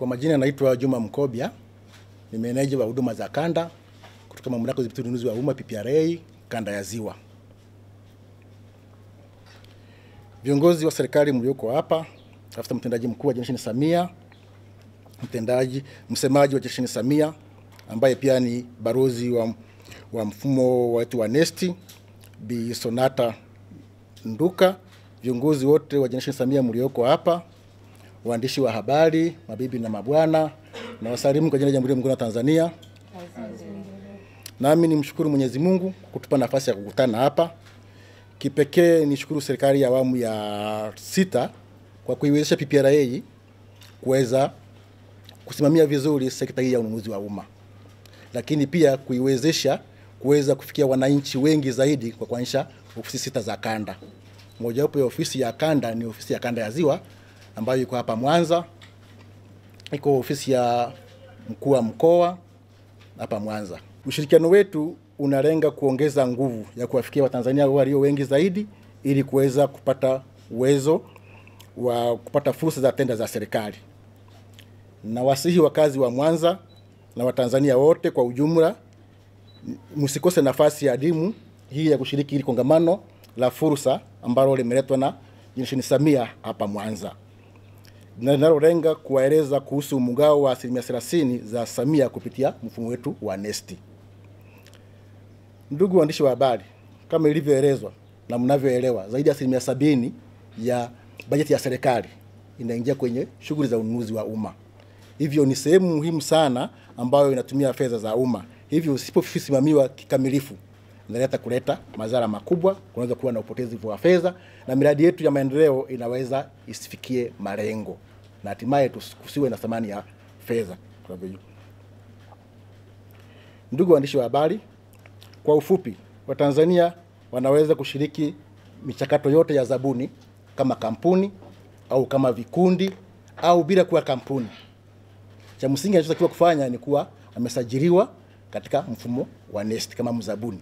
Kwa majina naitwa Juma Mkobia, ni meneja wa huduma za kanda kutoka Mamlaka ya Udhibiti Ununuzi wa Umma PPRA kanda ya Ziwa. Viongozi wa serikali mlioko hapa, afisa mtendaji mkuu wa Generation Samia, msemaji wa Generation Samia ambaye pia ni barozi wa mfumo wetu wa NeST, Bi Sonata Nduka, viongozi wote wa Generation Samia mlioko hapa, waandishi wa habari, mabibi na mabwana, na wasalimu kwa jina la Jamhuri ya Muungano wa Tanzania. Nami nimshukuru Mwenyezi Mungu kutupa nafasi ya kukutana hapa. Kipekee nishukuru serikali ya awamu ya 6 kwa kuiwezesha PPRA kuweza kusimamia vizuri sekta hii ya ununuzi wa umma. Lakini pia kuiwezesha kuweza kufikia wananchi wengi zaidi kwa kuanzisha ofisi 6 za kanda. Moja wapo ya ofisi ya kanda ni ofisi ya kanda ya Ziwa ambayo iko hapa Mwanza. Iko ofisi ya mkuu wa mkoa hapa Mwanza. Ushirikiano wetu unalenga kuongeza nguvu ya kuwafikia Watanzania walio wengi zaidi ili kuweza kupata uwezo wa kupata fursa za tenda za serikali. Na wasihi wakazi wa Mwanza na Watanzania wote kwa ujumla, msikose nafasi ya adimu hii ya kushiriki hili kongamano la fursa ambalo limeletwa na Generation Samia hapa Mwanza. Na linalolenga kuwaeleza kuhusu mgao wa 30% za Samia kupitia mfumo wetu wa NeST. Ndugu waandishi wa habari, kama ilivyoelezwa na mnavyoelewa, zaidi ya 70% ya bajeti ya serikali inaingia kwenye shughuli za ununuzi wa umma. Hivyo ni sehemu muhimu sana ambayo inatumia fedha za umma. Hivyo usiposimamiwa kikamilifu inaleta kuleta madhara makubwa, kunaweza kuwa na upotevu wa fedha na miradi yetu ya maendeleo inaweza isifikie malengo na hatimaye tusiwe na thamani ya fedha. Ndugu waandishi wa habari, kwa ufupi, Watanzania wanaweza kushiriki michakato yote ya zabuni kama kampuni au kama vikundi au bila kuwa kampuni. Cha msingi anachotakiwa kufanya ni kuwa amesajiliwa katika mfumo wa NeST kama mzabuni.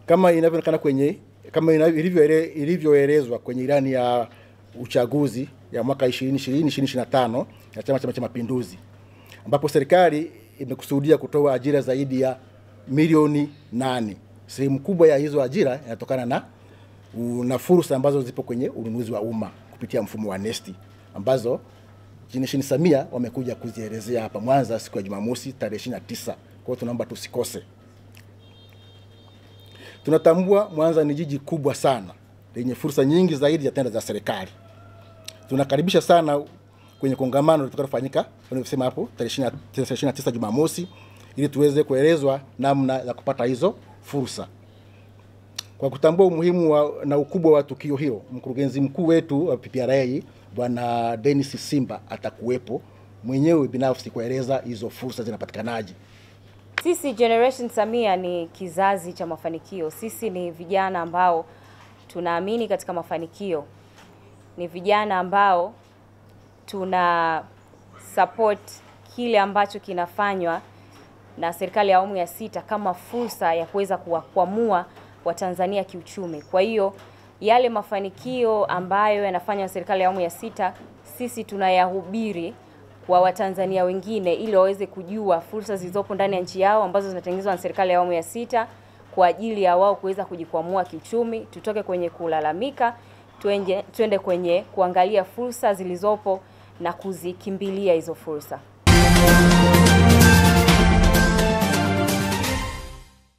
Kama inavyoonekana ilivyoelezwa kwenye ilani ya uchaguzi ya mwaka 2020-2025 ya Chama cha Mapinduzi, ambapo serikali imekusudia kutoa ajira zaidi ya milioni 8. Sehemu kubwa ya hizo ajira inatokana na fursa ambazo zipo kwenye ununuzi wa umma kupitia mfumo wa NeST ambazo Generation Samia wamekuja kuzielezea hapa Mwanza siku ya Jumamosi tarehe 29. Kwa hiyo tunaomba tusikose. Tunatambua Mwanza ni jiji kubwa sana lenye fursa nyingi zaidi ya tenda za serikali. Tunakaribisha sana kwenye kongamano litakalofanyika wanasema hapo tarehe 29 Jumamosi ili tuweze kuelezwa namna ya kupata hizo fursa. Kwa kutambua umuhimu na ukubwa wa tukio hilo, mkurugenzi mkuu wetu wa PPRA Bwana Dennis Simba atakuwepo mwenyewe binafsi kueleza hizo fursa zinapatikanaje. Sisi Generation Samia ni kizazi cha mafanikio. Sisi ni vijana ambao tunaamini katika mafanikio. Ni vijana ambao tuna support kile ambacho kinafanywa na serikali ya awamu ya 6 kama fursa ya kuweza kuwakwamua Watanzania kiuchumi. Kwa hiyo yale mafanikio ambayo yanafanywa na serikali ya awamu ya 6 sisi tunayahubiri kwa Watanzania wengine ili waweze kujua fursa zilizopo ndani ya nchi yao ambazo zinatengenezwa na serikali ya awamu ya 6 kwa ajili ya wao kuweza kujikwamua kiuchumi. Tutoke kwenye kulalamika, tuende kwenye kuangalia fursa zilizopo na kuzikimbilia hizo fursa.